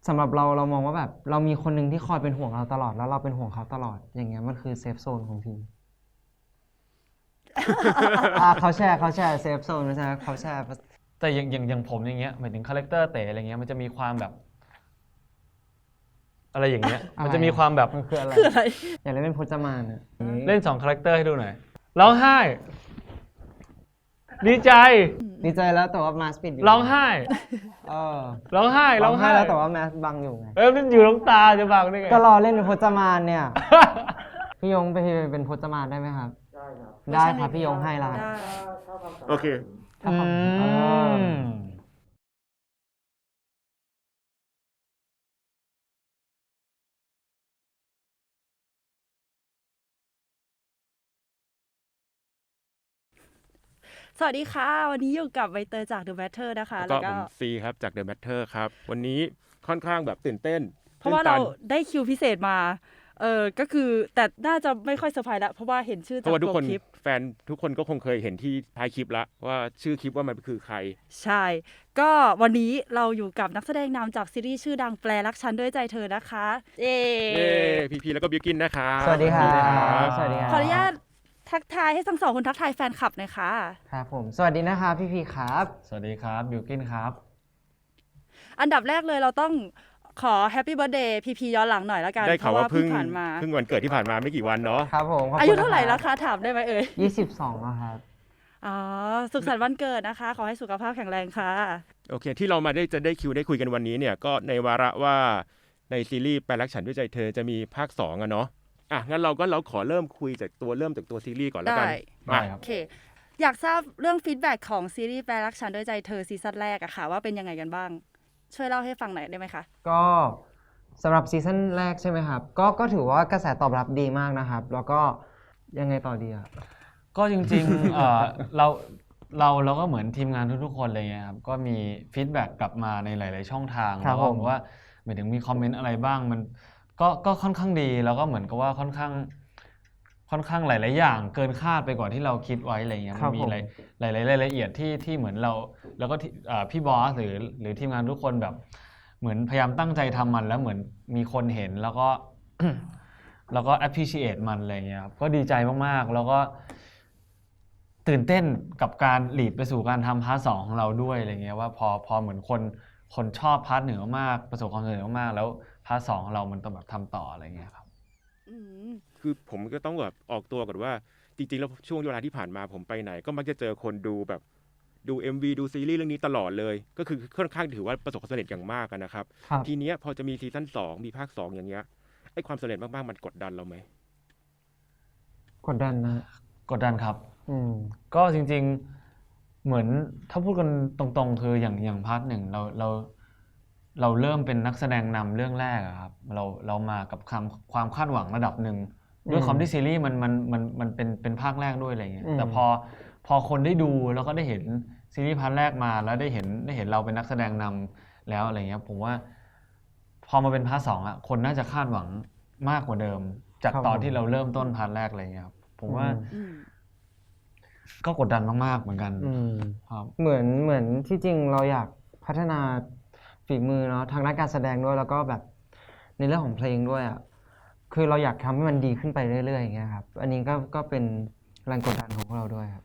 สำหรับเรามองว่าแบบเรามีคนหนึ่งที่คอยเป็นห่วงเราตลอดแล้วเราเป็นห่วงเขาตลอดอย่างเงี้ยมันคือเซฟโซนของพี่เขาแชร์เซฟโซนนะใช่ไหมเขาแชร์แต่อย่างผมอย่างเงี้ยหมายถึงคาแรคเตอร์เต๋อะไรเงี้ยมันจะมีความแบบอะไรอย่างเงี้ยมันจะมีความแบบมันคืออะไร คืออะไรอยากเล่นเป็นพจมานอ่ะเล่น2คาแรคเตอร์ให้ดูหน่อยร้องไห้ดีใจดีใจแล้วแต่ว่ามาสปิดอยู่ร้องไห้เออร้องไห้ร้องไห้แล้วแต่ว่าแมสบังอยู่ไงมันอยู่น้ำตาจะบังได้ไงก็รอเล่นเป็นพจมานเนี่ย พี่ยงไปเป็นพจมานได้ไหมครับได้ครับพี่ยงให้ละ ได้ โอเค ถ้าความสวัสดีค่ะ วันนี้อยู่กับใบเตยจาก The Matter นะคะ แล้วก็ผมซีครับจาก The Matter ครับวันนี้ค่อนข้างแบบตื่นเต้นเพราะว่าเราได้คิวพิเศษมาก็คือแต่น่าจะไม่ค่อยเซอร์ไพรส์แล้วเพราะว่าเห็นชื่อจากตัวคลิปแฟนทุกคนก็คงเคยเห็นที่ท้ายคลิปแล้วว่าชื่อคลิปว่ามันคือใครใช่ก็วันนี้เราอยู่กับนักแสดงนำจากซีรีส์ชื่อดังแปลรักฉันด้วยใจเธอนะคะเย้พีแล้วก็บิวกินนะครับสวัสดีครับสวัสดีครับขออนุญาตทักทายให้ทั้งสองคนทักทายแฟนคลับหน่อยค่ะครับผมสวัสดีนะคะพี่ครับ สวัสดีครับบิวกินครับอันดับแรกเลยเราต้องขอแฮปปี้เบิร์ธเดย์พีย้อนหลังหน่อยแล้วกันได้ข่าวว่าเพิ่งวันเกิดที่ผ่านมาไม่กี่วันเนาะครับผมอายุเท่าไหร่แล้วคะถามได้ไหม22แล้วครับอ๋อสุขสันต์วันเกิดนะคะขอให้สุขภาพแข็งแรงค่ะโอเคที่เรามาจะได้คิวได้คุยกันวันนี้เนี่ยก็ในวาระว่าในซีรีส์แปลรักฉันด้วยใจเธอจะมีภาค2อ่ะเนาะงั้นเราขอเริ่มคุยจากตัวซีรีส์ก่อนแล้วกันได้โอเคอยากทราบเรื่องฟีดแบ็กของซีรีส์แปลรักฉันด้วยใจเธอซีซั่นแรกอะค่ะว่าเป็นยังไงกันบ้างช่วยเล่าให้ฟังหน่อยได้ไหมคะก็สำหรับซีซั่นแรกใช่ไหมครับก็ถือว่ากระแสตอบรับดีมากนะครับแล้วก็ยังไงต่อดีอ่ะก็จริงๆเราก็เหมือนทีมงานทุกๆคนเลยไงครับก็มีฟีดแบ็กกลับมาในหลายๆช่องทางแล้วก็ว่าหมายถึงมีคอมเมนต์อะไรบ้างมันก็ค่อนข้างดีแล้วก็เหมือนกับว่าค่อนข้างหลายๆอย่างเกินคาดไปกว่าที่เราคิดไว้อะไรเงี้ยมันมีหลายรายละเอียดที่เหมือนเราแล้วก็พี่บอสหรือทีมงานทุกคนแบบเหมือนพยายามตั้งใจทำมันแล้วเหมือนมีคนเห็นแล้วก็ แล้วก็ appreciate มันอะไรเงี้ยครับก็ดีใจมากๆแล้วก็ตื่นเต้นกับการหลีดไปสู่การทำพาร์ทสองของเราด้วยอะไรเงี้ยว่าพอเหมือนคนชอบพาร์ทหนึ่งมากประสบความสำเร็จมากแล้วพาร์ทสองของเรามันต้องแบบทำต่ออะไรเงี้ยครับคือผมก็ต้องแบบออกตัวก่อนว่าจริงๆแล้วช่วงเวลาที่ผ่านมาผมไปไหนก็มักจะเจอคนดูแบบดู MV ดูซีรีส์เรื่องนี้ตลอดเลยก็คือค่อนข้างถือว่าประสบความสำเร็จอย่างมากนะครับทีเนี้ยพอจะมีซีซั่น2มีภาค2อย่างเงี้ยไอ้ความสำเร็จมากๆมันกดดันเราไหมกดดันนะกดดันครับก็จริงๆเหมือนถ้าพูดกันตรงๆคืออย่างพาร์ทหนึ่งเราเริ่มเป็นนักแสดงนำเรื่องแรกครับเรามากับความคาดหวังระดับหนึ่งด้วยความที่ซีรีส์มันเป็นภาคแรกด้วยอะไรเงี้ยแต่พอคนได้ดูแล้วก็ได้เห็นซีรีส์พาร์ทแรกมาแล้วได้เห็นเราเป็นนักแสดงนำแล้วอะไรเงี้ยผมว่าพอมาเป็นพาร์ทสองอะคนน่าจะคาดหวังมากกว่าเดิมจากตอนที่เราเริ่มต้นพาร์ทแรกอะไรเงี้ยครับผมว่าก็กดดันมากๆเหมือนกันครับเหมือนที่จริงเราอยากพัฒนาฝีมือเนาะทางด้านการแสดงด้วยแล้วก็แบบในเรื่องของเพลงด้วยอ่ะคือเราอยากทำให้มันดีขึ้นไปเรื่อยๆอย่างเงี้ยครับอันนี้ก็เป็นแรงกดดันของพวกเราด้วยครับ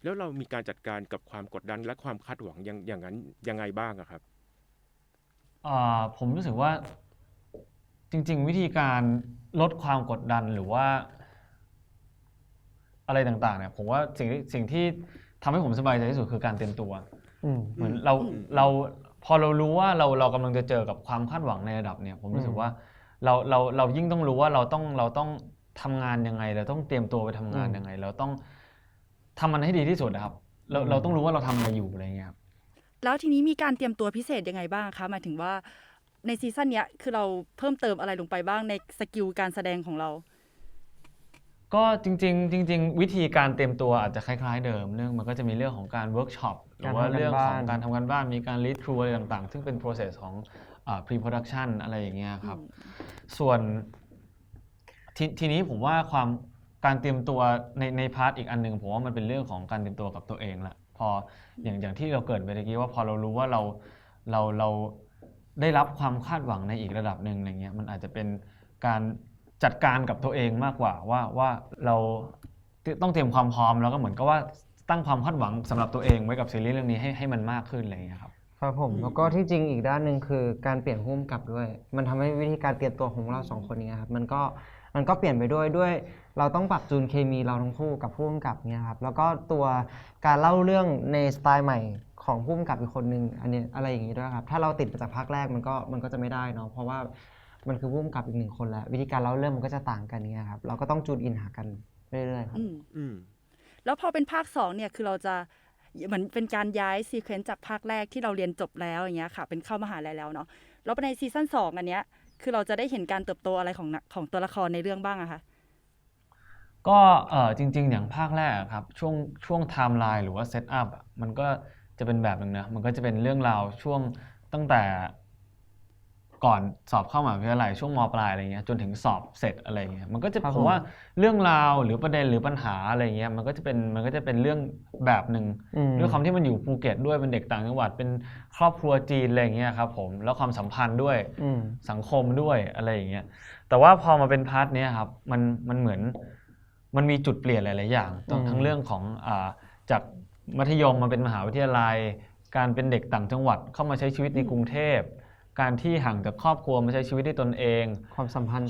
แล้วเรามีการจัดการกับความกดดันและความคาดหวังอย่างนั้นยังไงบ้างครับผมรู้สึกว่าจริงๆวิธีการลดความกดดันหรือว่าอะไรต่างๆเนี่ยผมว่าสิ่งที่ทำให้ผมสบายใจที่สุดคือการเตรียมตัวเหมือนเราพอเรารู้ว่าเรากำลังจะเจอกับความคาดหวังในระดับเนี่ยผมรู้สึกว่าเรายิ่งต้องรู้ว่าเราต้องทำงานยังไงเราต้องเตรียมตัวไปทำงานยังไงเราต้องทำมันให้ดีที่สุดนะครับเราต้องรู้ว่าเราทำอะไรอยู่อะไรเงี้ยครับแล้วทีนี้มีการเตรียมตัวพิเศษยังไงบ้างคะหมายถึงว่าในซีซั่นนี้คือเราเพิ่มเติมอะไรลงไปบ้างในสกิลการแสดงของเราก็จริงวิธีการเตรียมตัวอาจจะคล้ายๆเดิมเรื่องมันก็จะมีเรื่องของการเวิร์กช็อปหรือว่าเรื่องของการทำงานบ้านมีการ lead through อะไรต่างๆซึ่งเป็น process ของ pre-production อะไรอย่างเงี้ยครับส่วนทีนี้ผมว่าการเตรียมตัวในพาร์ทอีกอันนึงผมว่ามันเป็นเรื่องของการเตรียมตัวกับตัวเองละพออย่างที่เราเกิดไปเมื่อกี้ว่าพอเรารู้ว่าเรา ได้รับความคาดหวังในอีกระดับหนึ่งอะไรเงี้ยมันอาจจะเป็นการจัดการกับตัวเองมากกว่าว่าเราต้องเตรียมความพร้อมแล้วก็เหมือนกับว่าตั้งความคาดหวังสำหรับตัวเองไว้กับซีรีส์เรื่องนี้ให้มันมากขึ้นอะไรเงี้ยครับ ครับผมแล้วก็ที่จริงอีกด้านหนึ่งคือการเปลี่ยนผู้กำกับด้วย มันทำให้วิธีการเตรียมตัวของเราสองคนนี้ครับมันก็เปลี่ยนไปด้วยเราต้องปรับจูนเคมีเราทั้งคู่กับผู้กำกับเนี่ยครับแล้วก็ตัวการเล่าเรื่องในสไตล์ใหม่ของผู้กำกับอีกคนนึงอันนี้อะไรอย่างนี้ด้วยครับถ้าเราติดมาจากภาคแรกมันก็จะไม่ได้เนาะเพราะว่ามันคือผู้กำกับอีกหนึ่งคนแล้ววิธีการเล่าเรื่องมันก็จะต่างกันเนี่ยครับเราก็ต้องจูนอินหากันเรื่อยๆครับ แล้วพอเป็นภาค2เนี่ยคือเราจะเหมือนเป็นการย้ายซีเควนซ์จากภาคแรกที่เราเรียนจบแล้วอย่างเงี้ยค่ะเป็นเข้ามหาลัยแล้วเนาะแล้วในซีซั่น2อันเนี้ยคือเราจะได้เห็นการเติบโตอะไรของตัวละครในเรื่องบ้างอะคะก็จริงๆอย่างภาคแรกอะครับช่วงไทม์ไลน์หรือว่าเซตอัพมันก็จะเป็นแบบหนึ่งนะมันก็จะเป็นเรื่องราวช่วงตั้งแต่ก่อนสอบเข้ามหาวิทยาลัยช่วงม.ปลายอะไรเงี้ยจนถึงสอบเสร็จอะไรเงี้ยมันก็จะ ครับ ผมว่าเรื่องราวหรือประเด็นหรือปัญหาอะไรเงี้ยมันก็จะเป็นเรื่องแบบหนึ่งด้วยความที่มันอยู่ภูเก็ตด้วยเป็นเด็กต่างจังหวัดเป็นครอบครัวจีนอะไรเงี้ยครับผมแล้วความสัมพันธ์ด้วยสังคมด้วยอะไรอย่างเงี้ยแต่ว่าพอมาเป็นพาร์ทเนี้ยครับมันเหมือนมันมีจุดเปลี่ยนหลายๆอย่างทั้งเรื่องของจากมัธยมมาเป็นมหาวิทยาลัยการเป็นเด็กต่างจังหวัดเข้ามาใช้ชีวิตในกรุงเทพการที่ห่างจากครอบครัวมาใช้ชีวิตด้วยตนเอง ความสัมพัน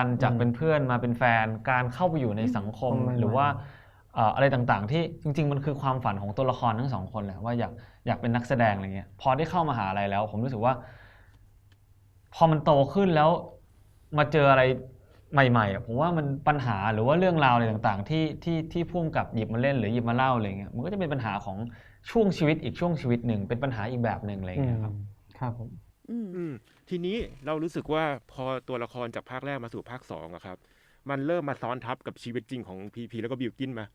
ธ์จากเป็นเพื่อนมาเป็นแฟนการเข้าไปอยู่ในสังคมหรือว่าอะไรต่างๆที่จริงๆมันคือความฝันของตัวละครทั้งสองคนแหละว่าอยากเป็นนักแสดงอะไรเงี้ยพอได้เข้ามหาลัยแล้วผมรู้สึกว่าพอมันโตขึ้นแล้วมาเจออะไรใหม่ๆผมว่ามันปัญหาหรือว่าเรื่องราวอะไรต่างๆที่พุ่งกับหยิบมาเล่นหรือหยิบมาเล่าอะไรเงี้ยมันก็จะเป็นปัญหาของช่วงชีวิตอีกช่วงชีวิตหนึ่งเป็นปัญหาอีกแบบหนึ่งอะไรเงี้ยครับครับผมทีนี้เรารู้สึกว่าพอตัวละครจากภาคแรกมาสู่ภาค2อะครับมันเริ่มมาซ้อนทับกับชีวิตจริงของพีแล้วก็บิวกินมา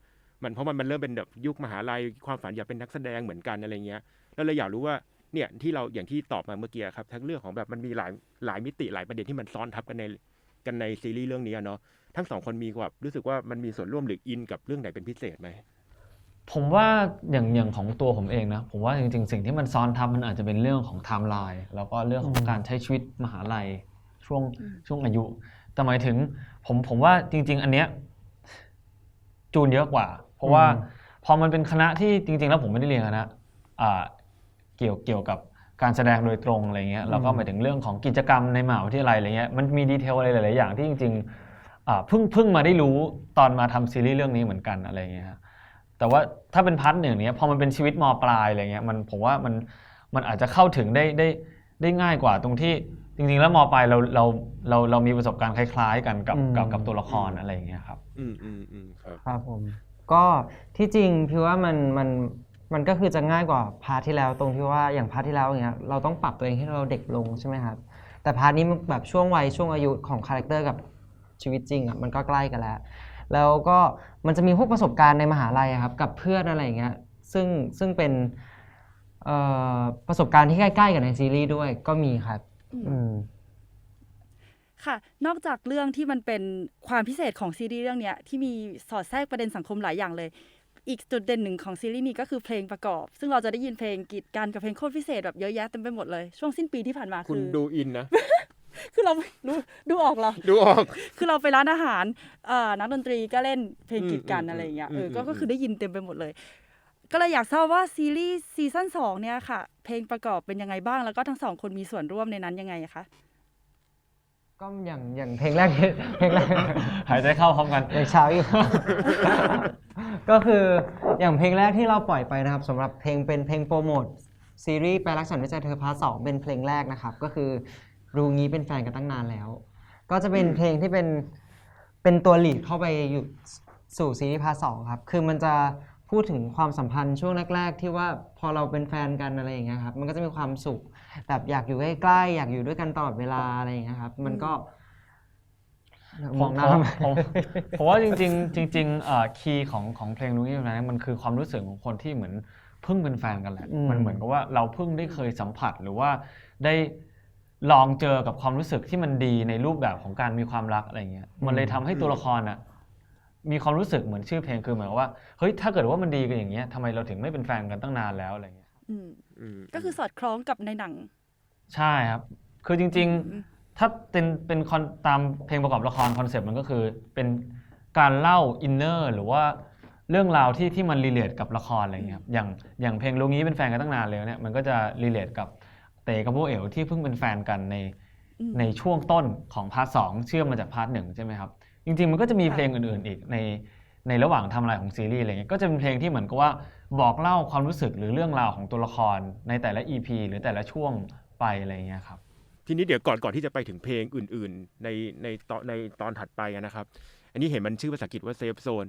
มันเพราะมันเริ่มเป็นแบบยุคมหาลัยความฝันอยากเป็นนักแสดงเหมือนกันอะไรเงี้ยแล้วเลยอยากรู้ว่าเนี่ยที่เราอย่างที่ตอบมาเมื่อกี้ครับทั้งเรื่องของแบบมันมีหลายมิติหลายประเด็นที่มันซ้อนทับกันในซีรีส์เรื่องนี้เนาะทั้งสองคนมีแบบรู้สึกว่ามันมีส่วนร่วมหรืออินกับเรื่องไหนเป็นพิเศษไหมผมว่าอย่างของตัวผมเองนะผมว่าจริงๆสิ่งที่มันซ้อนทับมันอาจจะเป็นเรื่องของไทม์ไลน์แล้วก็เรื่องของการใช้ชีวิตมหาลัยช่วงอายุแต่หมายถึงผมว่าจริงๆอันเนี้ยจูนเยอะกว่าเพราะว่าพอมันเป็นคณะที่จริงๆแล้วผมไม่ได้เรียนคณะเกี่ยวกับการแสดงโดยตรงอะไรเงี้ยแล้วก็หมายถึงเรื่องของกิจกรรมในมหาวิทยาลัยอะไรเงี้ยมันมีดีเทลอะไรหลายๆอย่างที่จริงๆเพิ่งมาได้รู้ตอนมาทำซีรีส์เรื่องนี้เหมือนกันอะไรเงี้ยแต่ว่าถ้าเป็นพาร์ทหนึ่งเนี้ยพอมันเป็นชีวิตม.ปลายอะไรเงี้ยผมว่ามันอาจจะเข้าถึงได้ง่ายกว่าตรงที่จริงๆแล้วม.ปลายเรามีประสบการณ์คล้ายๆกันกับตัวละครอะไรอย่างเงี้ยครับครับผมก็ที่จริงพี่ว่ามันก็คือจะง่ายกว่าพาร์ทที่แล้วตรงที่ว่าอย่างพาร์ทที่แล้วอย่างเงี้ยเราต้องปรับตัวเองให้เราเด็กลงใช่ไหมครับแต่พาร์ทนี้มันแบบช่วงวัยช่วงอายุของคาแรคเตอร์กับชีวิตจริงอ่ะมันก็ใกล้กันแล้วก็มันจะมีพวกประสบการณ์ในมหาลัยครับกับเพื่อนอะไรอย่างเงี้ยซึ่งเป็นประสบการณ์ที่ใกล้ๆกับในซีรีส์ด้วยก็มีครับค่ะนอกจากเรื่องที่มันเป็นความพิเศษของซีรีส์เรื่องนี้ที่มีสอดแทรกประเด็นสังคมหลายอย่างเลยอีกจุดเด่นหนึ่งของซีรีส์นี้ก็คือเพลงประกอบซึ่งเราจะได้ยินเพลงกีดกันกับเพลงโคตรพิเศษแบบเยอะแยะเต็มไปหมดเลยช่วงสิ้นปีที่ผ่านมาคุณดูอินนะ คือเราดูออกเหรอดูออกคือเราไปร้านอาหารนักดนตรีก็เล่นเพลงกีดกันอะไรอย่างเงี้ยก็คือได้ยินเต็มไปหมดเลยก็เลยอยากทราบว่าซีรีส์ซีซั่น2เนี่ยค่ะเพลงประกอบเป็นยังไงบ้างแล้วก็ทั้งสองคนมีส่วนร่วมในนั้นยังไงคะก็อย่างเพลงแรกหายใจเข้าพร้อมกันอย่างเช้าอีก ก็คืออย่างเพลงแรกที่เราปล่อยไปนะครับสำหรับเพลงเป็นเพลงโปรโมทซีรีส์แปลรักฉันด้วยใจเธอพาร์ท 2เป็นเพลงแรกนะครับก็คือรู้งี้เป็นแฟนกันตั้งนานแล้วก็จะเป็นเพลงที่เป็นตัวลีดเข้าไปอยู่สู่ซีรีส์พาร์ท 2ครับคือมันจะพูดถึงความสัมพันธ์ช่วงแรกๆที่ว่าพอเราเป็นแฟนกันอะไรอย่างเงี้ยครับมันก็จะมีความสุขแบบอยากอยู่ใกล้ๆอยากอยู่ด้วยกันตลอดเวลาอะไรอย่างเงี้ยครับมันก็มองหน้าผมว่าจริงคีย์ของเพลงรู้งี้นะมันคือความรู้สึกของคนที่เหมือนเพิ่งเป็นแฟนกันแหละมันเหมือนกับว่าเราเพิ่งได้เคยสัมผัสหรือว่าได้ลองเจอกับความรู้สึกที่มันดีในรูปแบบของการมีความรักอะไรเงี้ยมันเลยทำให้ตัวละครมีความรู้สึกเหมือนชื่อเพลงคือเหมือนว่าเฮ้ยถ้าเกิดว่ามันดีกันอย่างเงี้ยทำไมเราถึงไม่เป็นแฟนกันตั้งนานแล้วอะไรเงี้ยก็คือสอดคล้องกับในหนัง ใช่ครับคือจริงๆถ้าเป็นตามเพลงประกอบละครคอนเซปต์มันก็คือเป็นการเล่าอินเนอร์หรือว่าเรื่องราวที่มันรีเลทกับละครอะไรอย่างเงี้ยครับอย่างเพลงรู้งี้เป็นแฟนกันตั้งนานเลยเนี่ยมันก็จะรีเลทกับเต๋กับโบเอ๋วที่เพิ่งเป็นแฟนกันในช่วงต้นของพาร์ทสองเชื่อมมาจากพาร์ทหนึ่งใช่ไหมครับจริงๆมันก็จะมีเพลงอื่นๆอีกในระหว่างทำอะไรของซีรีส์อะไรเงี้ยก็จะเป็นเพลงที่เหมือนกับว่าบอกเล่าความรู้สึกหรือเรื่องราวของตัวละครในแต่ละ EP หรือแต่ละช่วงไปอะไรเงี้ยครับ ทีนี้เดี๋ยวก่อนที่จะไปถึงเพลงอื่นๆในตอนถัดไปนะครับ อันนี้เห็นมันชื่อภาษาอังกฤษว่าเซฟโซน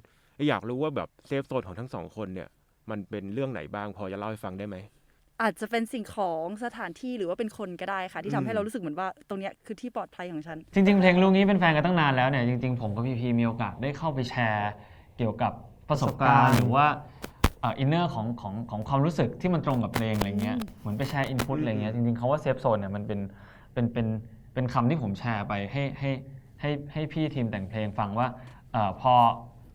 อยากรู้ว่าแบบเซฟโซนของทั้งสองคนเนี่ยมันเป็นเรื่องไหนบ้างพอจะเล่าให้ฟังได้ไหม อาจจะเป็นสิ่งของสถานที่หรือว่าเป็นคนก็ได้ค่ะที่ทำให้เรารู้สึกเหมือนว่าตรงเนี้ยคือที่ปลอดภัยของฉัน จริงๆเพลงลูกนี้เป็นแฟนกันตั้งนานแล้วเนี่ยจริงๆผมกับพีพีมีโอกาสได้เข้าไปแชร์เกี่ยวกับประสบการณ์หรือว่าอินเนอร์ของความรู้สึกที่มันตรงกับเพลงอะไรเงี้ยเหมือนไปแชร์อินพุตอะไรเงี้ยจริงๆเขาว่าเซฟโซนเนี่ยมันเป็นคำที่ผมแชร์ไปให้พี่ทีมแต่งเพลงฟังว่าพอ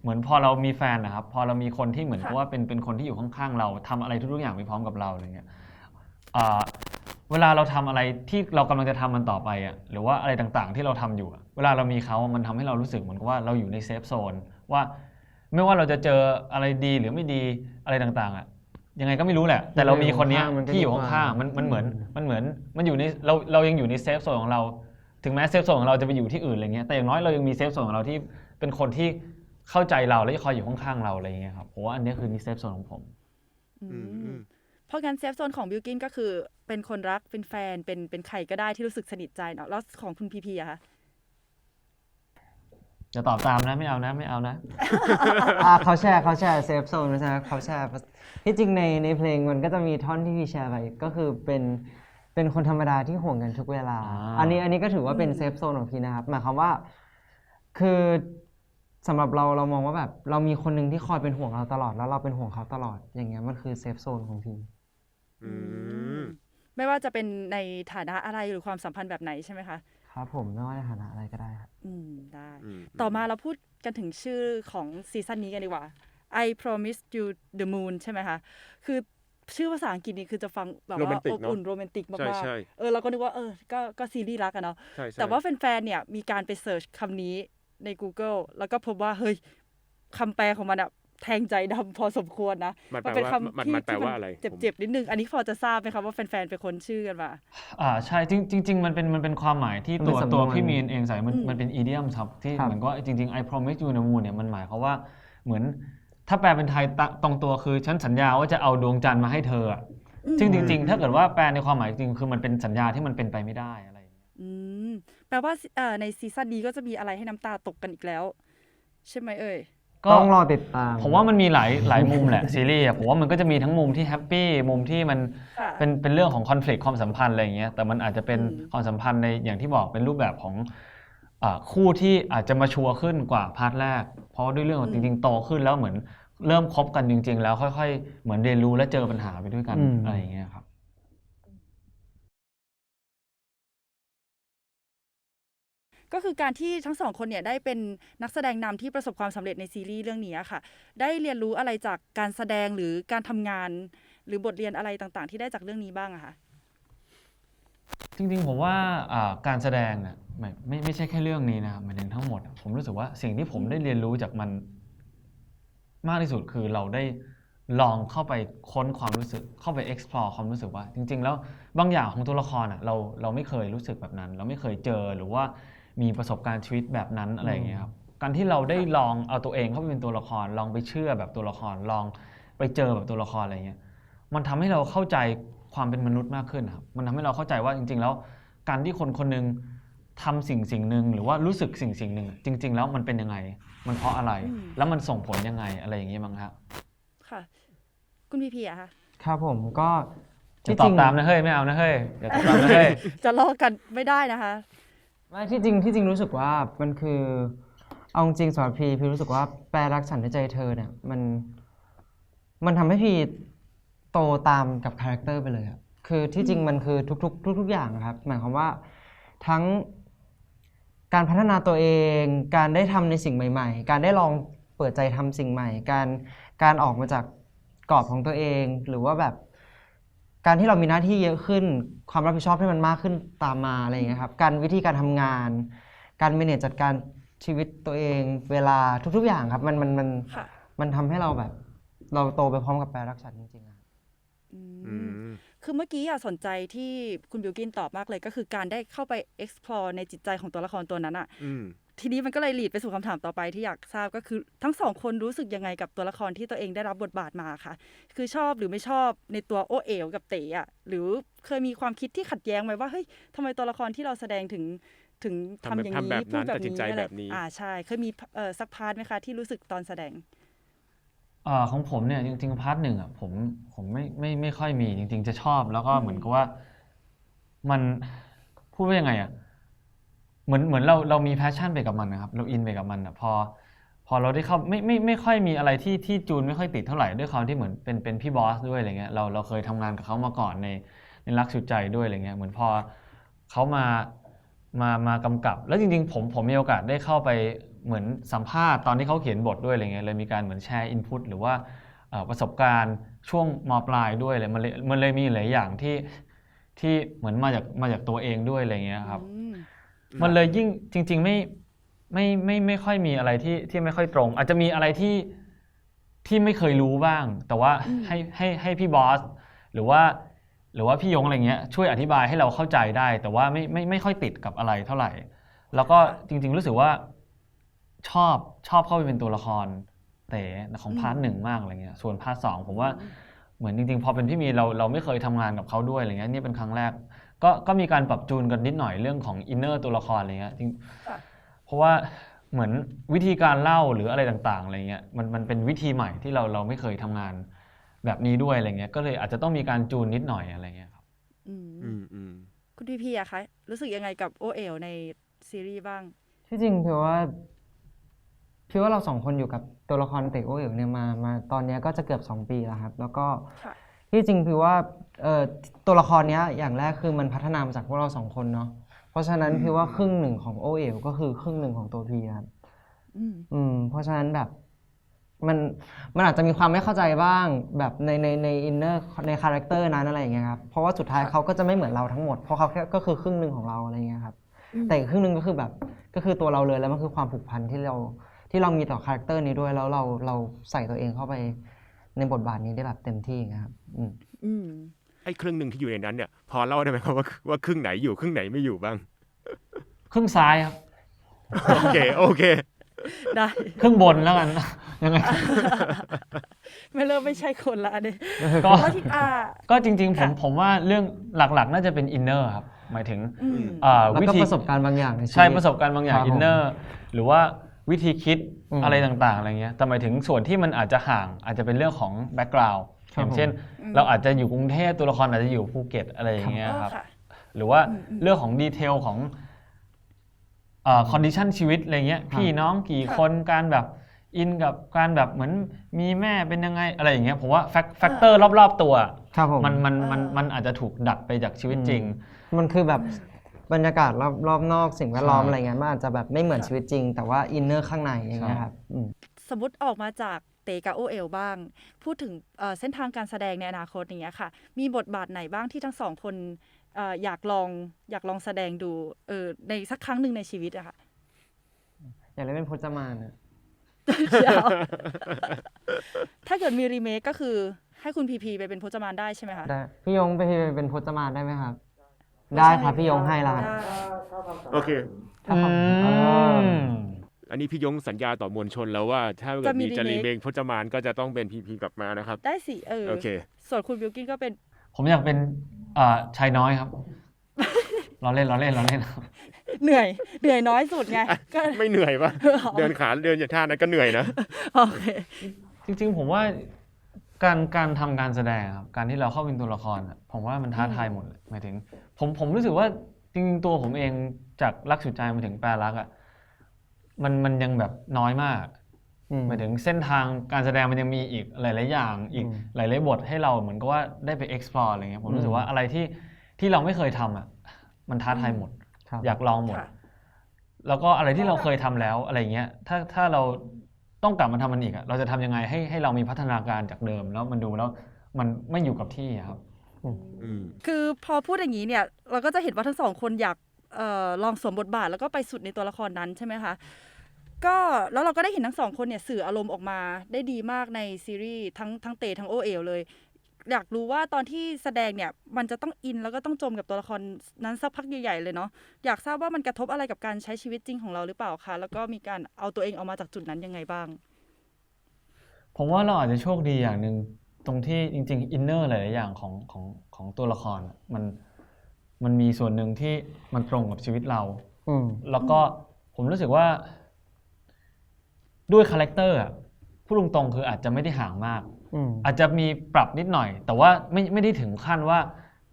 เหมือนพอเรามีแฟนนะครับพอเรามีคนที่เหมือนกับว่าเป็นคนที่อยู่ข้างๆเราทำอะไรทุกๆอย่างไปพร้อมกับเราอะไรเงี้ยเวลาเราทำอะไรที่เรากำลังจะทำมันต่อไปอ่ะหรือว่าอะไรต่างๆที่เราทำอยู่เวลาเรามีเขามันทำให้เรารู้สึกเหมือนกับว่าเราอยู่ในเซฟโซนว่าไม่ว่าเราจะเจออะไรดีหรือไม่ดีอะไรต่างๆอ่ะยังไงก็ไม่รู้แหละแต่เรามีคนนี้ที่อยู่ข้างๆมันเหมือนมันอยู่ในเรายังอยู่ในเซฟโซนของเราถึงแม้เซฟโซนของเราจะไปอยู่ที่อื่นอะไรเงี้ยแต่อย่างน้อยเรายังมีเซฟโซนของเราที่เป็นคนที่เข้าใจเราและคอยอยู่ข้างๆเราอะไรเงี้ยครับผมว่าอันนี้คือเซฟโซนของผมเพราะงั้นเซฟโซนของบิลกินก็คือเป็นคนรักเป็นแฟนเป็นใครก็ได้ที่รู้สึกสนิทใจเนาะแล้วของคุณพีพีอะคะจะตอบตามนะไม่เอานะ เขาแชร์เซฟโซนใช่ไหมเขาแชร์ที่จริงในเพลงมันก็จะมีท่อนที่พี่แชร์ไปก็คือเป็นคนธรรมดาที่ห่วงกันทุกเวลาอันนี้ก็ถือว่าเป็นเซฟโซนของพี่นะครับหมายความว่าคือสำหรับเรามองว่าแบบเรามีคนหนึ่งที่คอยเป็นห่วงเราตลอดแล้วเราเป็นห่วงเขาตลอดอย่างเงี้ยมันคือเซฟโซนของพี่ไม่ว่าจะเป็นในฐานะอะไรหรือความสัมพันธ์แบบไหนใช่ไหมคะครับผมไม่ว่าในฐานะอะไรก็ได้ครับได้ต่อมาเราพูดกันถึงชื่อของซีซั่นนี้กันดีกว่า I Promise You the Moon ใช่ไหมคะคือชื่อภาษาอังกฤษนี่คือจะฟังแบบว่าอบอุ่นโรแมนติกมากๆเราก็นึกว่าก็ซีรีส์รักอะเนาะแต่ว่าแฟนๆเนี่ยมีการไปเสิร์ชคำนี้ใน Google แล้วก็พบว่าเฮ้ยคำแปลของมันอะแทงใจดำพอสมควรนะมันเป็นคำที่เจ็บๆนิดนึงอันนี้พอจะทราบไหมครับว่าแฟนๆเป็นคนชื่อกันมาใช่จริงมันเป็นความหมายที่ตัวพี่มีนเองใส่มันเป็นอีเดียมครับที่เหมือนก็จริงๆ I promise you the moon เนี่ยมันหมายความว่าเหมือนถ้าแปลเป็นไทยตรงตัวคือฉันสัญญาว่าจะเอาดวงจันทร์มาให้เธอซึ่งจริงๆถ้าเกิดว่าแปลในความหมายจริงคือมันเป็นสัญญาที่มันเป็นไปไม่ได้อะไรอย่างเงี้ยแปลว่าในซีซั่นนี้ก็จะมีอะไรให้น้ำตาตกกันอีกแล้วใช่ไหมต้องรอติดตามผมว่ามันมีหลายมุมแหละซีรีส์ผมว่ามันก็จะมีทั้งมุมที่แฮปปี้มุมที่มันเป็นเรื่องของคอนฟลิกต์ความสัมพันธ์อะไรอย่างเงี้ยแต่มันอาจจะเป็นความสัมพันธ์ในอย่างที่บอกเป็นรูปแบบของคู่ที่อาจจะมาชัวร์ขึ้นกว่าพาร์ทแรกเพราะด้วยเรื่องของจริงๆโตขึ้นแล้วเหมือนเริ่มคบกันจริงๆแล้วค่อยๆเหมือนเรียนรู้และเจอปัญหาไปด้วยกันอะไรอย่างเงี้ยครับก็คือการที่ทั้งสองคนเนี่ยได้เป็นนักแสดงนำที่ประสบความสำเร็จในซีรีส์เรื่องนี้ค่ะได้เรียนรู้อะไรจากการแสดงหรือการทำงานหรือบทเรียนอะไรต่างๆที่ได้จากเรื่องนี้บ้างอะคะจริงๆผมว่าการแสดงน่ะไม่ใช่แค่เรื่องนี้นะครับหมายถึงทั้งหมดผมรู้สึกว่าสิ่งที่ผมได้เรียนรู้จากมันมากที่สุดคือเราได้ลองเข้าไปค้นความรู้สึกเข้าไป explore ความรู้สึกว่าจริงๆแล้วบางอย่างของตัวละครเราไม่เคยรู้สึกแบบนั้นเราไม่เคยเจอหรือว่ามีประสบการณ์ชีวิตแบบนั้นอะไรอย่างเงี้ยครับการที่เราได้ลองเอาตัวเองเข้าไปเป็นตัวละครลองไปเชื่อแบบตัวละครลองไปเจอแบบตัวละครอะไรเงี้ยมันทำให้เราเข้าใจความเป็นมนุษย์มากขึ้นครับมันทำให้เราเข้าใจว่าจริงๆแล้วการที่คนนึงทำสิ่งหนึ่งหรือว่ารู้สึกสิ่งหนึ่งจริงๆแล้วมันเป็นยังไงมันเพราะอะไรแล้วมันส่งผลยังไงอะไรอย่างเงี้ยมั้งครับค่ะคุณพีอะคะครับผมก็จะตอบตามนะเฮ้ยไม่เอานะเฮ้ยอย่าตอบตามนะเฮ้ยจะลอกกันไม่ได้นะคะไม่ที่จริงรู้สึกว่ามันคือเอาจริงสำหรับพี่รู้สึกว่าแปลรักฉันด้วยใจเธอเนี่ยมันทำให้พี่โตตามกับคาแรคเตอร์ไปเลยคือที่จริงมันคือทุกอย่างครับหมายความว่าทั้งการพัฒนาตัวเองการได้ทำในสิ่งใหม่ๆการได้ลองเปิดใจทำสิ่งใหม่การออกมาจากกรอบของตัวเองหรือว่าแบบ การที่เรามีหน้าที่เยอะขึ้นความรับผิดชอบที่มันมากขึ้นตามมาอะไรอย่างเงี้ยครับการวิธีการทำงาน การ manage จัดการชีวิตตัวเองเวลาทุกๆอย่างครับค่ะ มันทำให้เราแบบเราโตไปพร้อมกับแปลรักฉันจริงๆครับ อื อื ม ม คือเมื่อกี้สนใจที่คุณบิวกินตอบมากเลยก็คือการได้เข้าไป explore ในจิตใจของตัวละครตัวนั้นอะ อืม ทีนี้มันก็เลยลีดไปสู่คำถามต่อไปที่อยากทราบก็คือทั้งสองคนรู้สึกยังไงกับตัวละครที่ตัวเองได้รับบทบาทมาค่ะคือชอบหรือไม่ชอบในตัวโอเอ๋วกับเต๋อะหรือเคยมีความคิดที่ขัดแย้งไหมว่าเฮ้ยทำไมตัวละครที่เราแสดงถึงทำอย่าง ทำแบบ นี้พูด นั้น แบบ ตัดสิน นี้ ใจ อะไร แบบนี้ ใช่เคยมีสักพาร์ทไหมคะที่รู้สึกตอนแสดง ของผมเนี่ยจริงๆพาร์ทหนึ่งอ่ะผมไม่ค่อยมีจริงๆจะชอบแล้วก็เหมือนกับว่ามันพูดว่ายังไงอ่ะเหมือนเรามีแพชชั่นไปกับมันนะครับเราอินไปกับมันอ่ะพอเราได้เข้าไม่ค่อยมีอะไรที่จูนไม่ค่อยติดเท่าไหร่ด้วยความที่เหมือนเป็นพี่บอสด้วยอะไรเงี้ยเราเคยทำงานกับเขามาก่อนในรักสุดใจด้วยอะไรเงี้ยเหมือนพอเขามากำกับแล้วจริงๆผมมีโอกาสได้เข้าไปเหมือนสัมภาษณ์ตอนที่เขาเขียนบทด้วยอะไรเงี้ยเลยมีการเหมือนแชร์อินพุตหรือว่าประสบการณ์ช่วงม.ปลายด้วยเลยมันเลยมีหลายอย่างที่เหมือนมาจากตัวเองด้วยอะไรเงี้ยครับ อืม มันเลยยิ่งจริงๆไม่ค่อยมีอะไรที่ไม่ค่อยตรง อาจจะมีอะไรที่ไม่เคยรู้บ้าง แต่ว่าให้พี่บอสหรือว่าพี่ยงอะไรเงี้ยช่วยอธิบายให้เราเข้าใจได้ แต่ว่าไม่ค่อยติดกับอะไรเท่าไหร่ แล้วก็จริงๆรู้สึกว่าชอบเข้าไปเป็นตัวละครเต๋ของพาร์ทหนึ่งมากอะไรเงี้ยส่วนพาร์ทสองผมว่าเหมือนจริงๆพอเป็นพี่มีเราไม่เคยทำงานกับเขาด้วยอะไรเงี้ยนี่เป็นครั้งแรกก็มีการปรับจูนกันนิดหน่อยเรื่องของอินเนอร์ตัวละครอะไรเงี้ยจริงเพราะว่าเหมือนวิธีการเล่าหรืออะไรต่างๆอะไรเงี้ยมันเป็นวิธีใหม่ที่เราไม่เคยทำงานแบบนี้ด้วยอะไรเงี้ยก็เลยอาจจะต้องมีการจูนนิดหน่อยอะไรเงี้ยครับ อืม อืม คุณพี่อะคะรู้สึกยังไงกับโอเอ๋วในซีรีส์บ้าง ที่จริงพี่ว่าเราสองคนอยู่กับตัวละครเต๋อโอเอ๋วเนี่ยมาตอนนี้ก็จะเกือบ2 ปีแล้วครับแล้วก็ ค่ะ ที่จริงพี่ว่าตัวละครเนี้ยอย่างแรกคือมันพัฒนามาจากพวกเรา2 คนเนาะเพราะฉะนั้นพี่ว่าครึ่งหนึ่งของโอเอ๋วก็คือครึ่งหนึ่งของตัวพี่ครับ เพราะฉะนั้นแบบมันอาจจะมีความไม่เข้าใจบ้างแบบในอินเนอร์ในคาแรคเตอร์นั้นอะไรอย่างเงี้ยครับเพราะว่าสุดท้ายเขาก็จะไม่เหมือนเราทั้งหมดเพราะเขาแค่ก็คือครึ่งหนึ่งของเราอะไรเงี้ยครับแต่อีกครึ่งหนึ่งก็คือแบบก็คือตัวเราเลยแล้วมันคือความผูกพันที่เรามีต่อคาแรคเตอร์นี้ด้วยแล้วเราใส่ตัวเองเข้าไปในบทบาทนี้ได้แบบเต็มที่อย่างเงี้ยครับไอ้ครึ่งหนึ่งที่อยู่ในนั้นเนี่ย พอเล่าได้ไหมครับว่าครึ่งไหนอยู่ครึ่งไหนไม่อยู่บ้าง ครึ่งซ้ายครับ โอเค ได้ ครึ่งบนแล้วกัน ยังไง ไม่เริ่มไม่ใช่คนละเนี่ย ก็ เพราะที่ก็จริงๆค่ะ ผมว่าเรื่องหลักๆน่าจะเป็นอินเนอร์ครับหมายถึง แล้ว วิ ก็ ธี ประสบการณ์บางอย่างในชีวิต ใช่ประสบการณ์บางอย่าง ครับ อินเนอร์หรือว่าวิธีคิด อืม อะไรต่างๆอะไรเงี้ยแต่หมายถึงส่วนที่มันอาจจะห่างอาจจะเป็นเรื่องของแบ็กกราวด์ ครั อบ ย่างเช่น เราอาจจะอยู่กรุงเทพตัวละครอาจจะอยู่ภูเก็ตอะไรอย่างเงี้ยครับ ค่ะ หรือว่าเรื่องของดีเทลของคอนดิชันชีวิตอะไรเงี้ยพี่น้องกี่คนการแบบอินกับการแบบเหมือนมีแม่เป็นยังไงอะไรอย่างเงี้ยผมว่าแฟกเตอร์รอบๆตัว ครับผม มันอาจจะถูกดัดไปจากชีวิตจริง มันคือแบบบรรยากาศรอบนอกสิ่งแวดล้อมอะไรเงี้ยมันอาจจะแบบไม่เหมือนชีวิตจริง แต่ว่าอินเนอร์ข้างในอย่างเงี้ยครับ สมมติออกมาจากเตกับโอเอ๋วบ้าง พูดถึงเส้นทางการแสดงในอนาคตอย่างเงี้ยค่ะ มีบทบาทไหนบ้างที่ทั้งสองคนอยากลองแสดงดูในสักครั้งหนึ่งในชีวิตอะค่ะ อยากเล่นเป็นพจมานอะ เดี๋ยว ถ้าเกิดมีรีเมคก็คือให้คุณพีไปเป็นพจมานได้ใช่ไหมคะ ได้พี่ยงไปเป็นพจมานได้ไหมครับ ได้ครับพี่ยงให้ละ ได้ โอเค ถ้าเขา อันนี้พี่ยงสัญญาต่อมวลชนแล้วว่าถ้าเกิดมีจะรีเมคพจมานก็จะต้องเป็นพีกลับมานะครับ ได้สิโอเค ส่วนคุณบิวกินก็เป็น ผมอยากเป็นชายน้อยครับ เราเล่นครับ เหนื่อยน้อยสุดไงก็ ไม่เหนื่อยปะเดินขาเดินอย่างท่านั้นก็เหนื่อยนะ โอเค จริงๆผมว่าการทำการแสดงครับการที่เราเข้าเป็นตัวละครอะผมว่ามันท้าทายหมดเลยหมายถึงผมรู้สึกว่าจริงๆตัวผมเองจากรักสุดใจมาถึงแปรรักอ่ะมันยังแบบน้อยมากหมายถึงเส้นทางการแสดงมันยังมีอีกหลายๆอย่างอีกหลายๆบทให้เราเหมือนกับว่าได้ไป explore อะไรเงี้ยผมรู้สึกว่าอะไรที่เราไม่เคยทำอ่ะมันท้าทายหมด อยากลองหมด ค่ะ แล้วก็อะไรที่เราเคยทำแล้วอะไรเงี้ยถ้าเราต้องกลับมาทำมันอีกอะเราจะทำยังไงให้เรามีพัฒนาการจากเดิมแล้วมันดูแล้วมันไม่อยู่กับที่อะครับ คือพอพูดอย่างนี้เนี่ยเราก็จะเห็นว่าทั้งสองคนอยากลองสวมบทบาทแล้วก็ไปสุดในตัวละครนั้นใช่ไหมคะก็แล้วเราก็ได้เห็นทั้งสองคนเนี่ยสื่ออารมณ์ออกมาได้ดีมากในซีรีส์ทั้งเตทั้งโอเอ๋วเลยอยากรู้ว่าตอนที่แสดงเนี่ยมันจะต้องอินแล้วก็ต้องจมกับตัวละครนั้นสักพักใหญ่ๆเลยเนาะอยากทราบว่ามันกระทบอะไรกับการใช้ชีวิตจริงของเราหรือเปล่าคะแล้วก็มีการเอาตัวเองออกมาจากจุดนั้นยังไงบ้างผมว่าเราอาจจะโชคดีอย่างหนึ่งตรงที่จริงๆอินเนอร์หลายๆอย่างของตัวละครมันมีส่วนหนึ่งที่มันตรงกับชีวิตเราแล้วก็ผมรู้สึกว่าด้วยคาแรคเตอร์พูดตรงๆคืออาจจะไม่ได้ห่างมากอาจจะมีปรับนิดหน่อยแต่ว่าไม่ได้ถึงขั้นว่า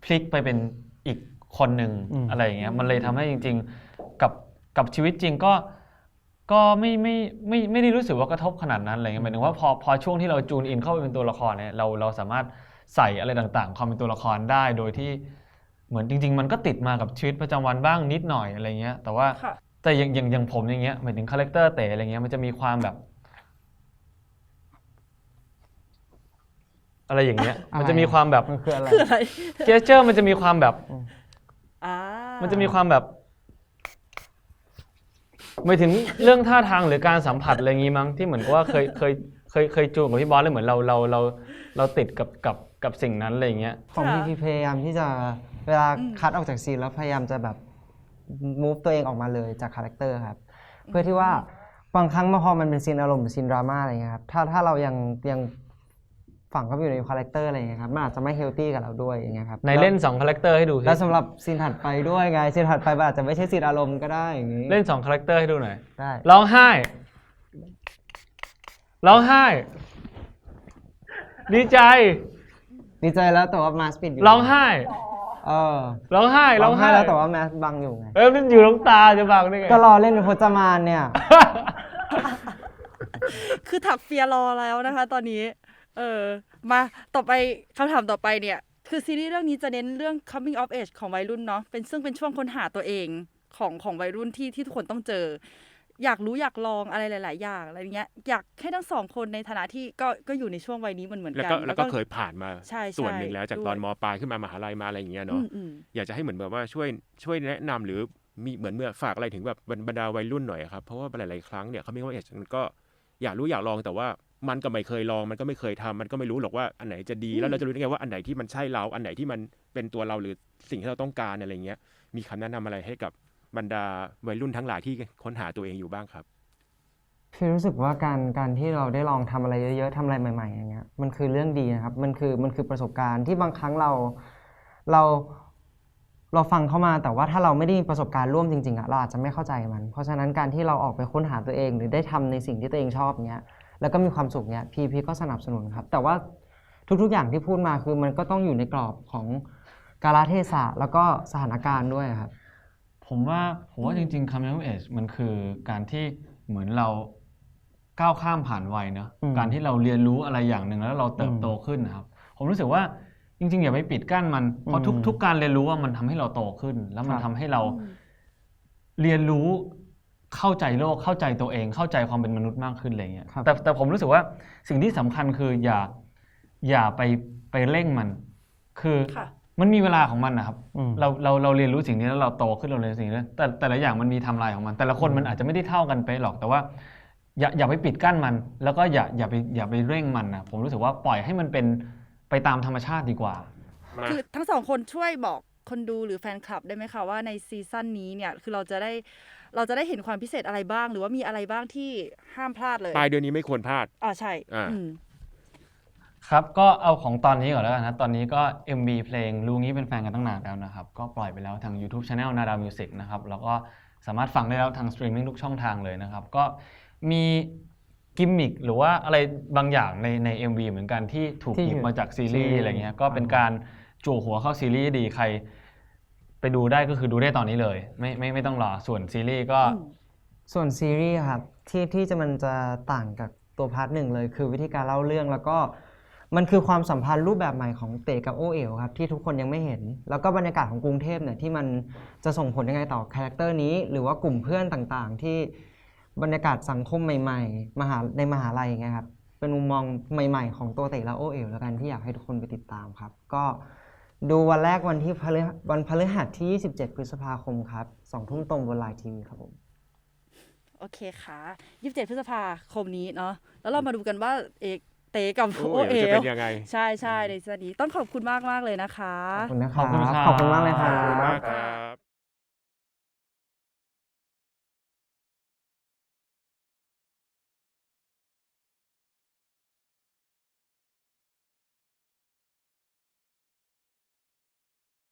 พลิกไปเป็นอีกคนหนึ่งอะไรอย่างเงี้ยมันเลยทำให้จริงๆกับชีวิตจริงก็ไม่ได้รู้สึกว่ากระทบขนาดนั้นอะไรเงี้ยหมายถึงว่าพอช่วงที่เราจูนอินเข้าไปเป็นตัวละครเนี่ยเราสามารถใส่อะไรต่างๆความเป็นตัวละครได้โดยที่เหมือนจริงๆมันก็ติดมากับชีวิตประจำวันบ้างนิดหน่อยอะไรเงี้ยแต่ว่าแต่อย่างผมอย่างเงี้ยหมายถึงคาแรคเตอร์เต๋อะไรเงี้ยมันจะมีความแบบอะไรอย่างเงี้ยมันจะมีความแบบคืออะไรเจสเจอร์มันจะมีความแบบมันจะมีความแบบหมายถึงเรื่องท่าทางหรือการสัมผัสอะไรงี้มั้งที่เหมือนกับว่าเคยจูนกับพี่บอสเลยเหมือนเราติดกับสิ่งนั้นอะไรเงี้ยของพี่พยายามที่จะเวลาคัดออกจากซีนแล้วพยายามจะแบบ move ตัวเองออกมาเลยจากคาแรคเตอร์ครับเพื่อที่ว่าบางครั้งพอมันเป็นซีนอารมณ์หรือซีนดราม่าอะไรเงี้ยครับถ้าเรายังฝังเข้าไปอยู่ในคาแรคเตอร์อะไรเงี้ยครับมันอาจจะไม่เฮลตี้กับเราด้วยอย่างเงี้ยครับในเล่น2คาแรคเตอร์ให้ดูแล้วสำหรับซีนถัดไปด้วยไงซีนถัดไปอาจจะไม่ใช่ซีนอารมณ์ก็ได้อย่างงี้เล่น2คาแรคเตอร์ให้ดูหน่อยได้ร้องไห้ดีใจแล้วแต่ว่ามาสปิดอยู่ร้องไห้ร้องไห้แล้วแต่ว่าแมสบังอยู่ไงมันอยู่น้ำตาจะบังได้ไงก็รอเล่นเป็นพจมานเนี่ย คือถักเฟียรอแล้วนะคะตอนนี้มาต่อไปคำถามต่อไปเนี่ยคือซีรีส์เรื่องนี้จะเน้นเรื่อง coming of age ของวัยรุ่นเนาะซึ่งเป็นช่วงค้นหาตัวเองของวัยรุ่นที่ทุกคนต้องเจออยากรู้อยากลองอะไรหลายๆอย่างอะไรเงี้ยอยากให้ทั้งสองคนในฐานะที่ก็อยู่ในช่วงวัยนี้เหมือนกันแล้วก็เคยผ่านมาส่วนหนึ่งแล้วจากตอนม.ปลายขึ้นมามหาลัยมาอะไรอย่างเงี้ยเนาะอยากจะให้เหมือนแบบว่าช่วยแนะนำหรือมีเหมือนเมื่อฝากอะไรถึงแบบบรรดาวัยรุ่นหน่อยครับเพราะว่าหลายๆครั้งเนี่ยcoming of ageมันก็อยากรู้อยากลองแต่ว่ามันก็ไม่เคยลองมันก็ไม่เคยทำมันก็ไม่รู้หรอกว่าอันไหนจะดีแล้วเราจะรู้ได้ไงว่าอันไหนที่มันใช่เราอันไหนที่มันเป็นตัวเราหรือสิ่งที่เราต้องการอะไรเงี้ยมีคำแนะนำอะไรให้กับบรรดาวัยรุ่นทั้งหลายที่ค้นหาตัวเองอยู่บ้างครับพี่รู้สึกว่าการที่เราได้ลองทำอะไรเยอะๆทำอะไรใหม่ๆอย่างเงี้ยมันคือเรื่องดีนะครับมันคือประสบการณ์ที่บางครั้งเราฟังเข้ามาแต่ว่าถ้าเราไม่ได้มีประสบการณ์ร่วมจริงๆเราอาจจะไม่เข้าใจมันเพราะฉะนั้นการที่เราออกไปค้นหาตัวเองหรือได้ทำในสิ่งที่ตัวเองชอบเงี้ยแล้วก็มีความสุขเนี้ยพี่ก็สนับสนุนครับแต่ว่าทุกๆอย่างที่พูดมาคือมันก็ต้องอยู่ในกรอบของกาลเทศะแล้วก็สถานการณ์ด้วยครับผมว่าจริงๆ coming of age มันคือการที่เหมือนเราก้าวข้ามผ่านวัยเนาะการที่เราเรียนรู้อะไรอย่างหนึ่งแล้วเราเติบโตขึ้นนะครับผมรู้สึกว่าจริงๆอย่าไปปิดกั้นมันเพราะทุกการเรียนรู้ว่ามันทำให้เราโตขึ้นแล้วมันทำให้เราเรียนรู้เข้าใจโลกเข้าใจตัวเองเข้าใจความเป็นมนุษย์มากขึ้นอะไรเงี้ยแต่ผมรู้สึกว่าสิ่งที่สำคัญคืออย่าไปเร่งมันคือมันมีเวลาของมันนะครับเราเรียนรู้สิ่งนี้แล้วเราโตขึ้นเราเรียนสิ่งนี้แต่ละอย่างมันมีไทม์ไลน์ของมันแต่ละคนมันอาจจะไม่ได้เท่ากันไปหรอกแต่ว่าอย่าไปปิดกั้นมันแล้วก็อย่าไปเร่งมันนะผมรู้สึกว่าปล่อยให้มันเป็นไปตามธรรมชาติดีกว่าคือทั้งสองคนช่วยบอกคนดูหรือแฟนคลับได้ไหมคะว่าในซีซั่นนี้เนี่ยคือเราจะได้เห็นความพิเศษอะไรบ้างหรือว่ามีอะไรบ้างที่ห้ามพลาดเลยปลายเดือนนี้ไม่ควรพลาดใช่ครับก็เอาของตอนนี้ก่อนแล้วกันนะตอนนี้ก็ MV เพลงรู้งี้เป็นแฟนกันตั้งนานแล้วนะครับก็ปล่อยไปแล้วทาง YouTube Channel Nada Music นะครับแล้วก็สามารถฟังได้แล้วทางสตรีมมิ่งทุกช่องทางเลยนะครับก็มีกิมมิคหรือว่าอะไรบางอย่างใน MV เหมือนกันที่ถูกหยิบมาจากซีรีส์อะไรเงี้ยก็เป็นการจู่หัวเข้าซีรีส์ดีใครไปดูได้ก็คือดูได้ตอนนี้เลยไม่ต้องรอส่วนซีรีส์ก็ส่วนซีรีส์ครับที่มันจะต่างกับตัวพาร์ทหนึ่งเลยคือวิธีการเล่าเรื่องแล้วก็มันคือความสัมพันธ์รูปแบบใหม่ของเต๋กับโอเอ๋วครับที่ทุกคนยังไม่เห็นแล้วก็บรรยากาศของกรุงเทพเนี่ยที่มันจะส่งผลยังไงต่อคาแรคเตอร์นี้หรือว่ากลุ่มเพื่อนต่างๆที่บรรยากาศสังคมใหม่ๆในมหาลัยอย่างเงี้ยครับเป็นมุมมองใหม่ๆของตัวเต๋และโอเอ๋วแล้วกันที่อยากให้ทุกคนไปติดตามครับก็ ดูวันแรกวันพฤหัสที่ 27 พฤษภาคมครับ 2 ทุ่มตรงบนไลน์ทีวีครับผม โอเคค่ะ27 พฤษภาคมนี้เนาะแล้วเรามาดูกันว่าเอกเตกับ โอ้ โอเอ จะเป็นยังไง ใช่ในซีซั่นนี้ต้องขอบคุณมากเลยนะคะ ขอบคุณนะค ขอบคุณ รับ ครับ ขอบคุณมากเลยครั ขอบคุณ บ มาก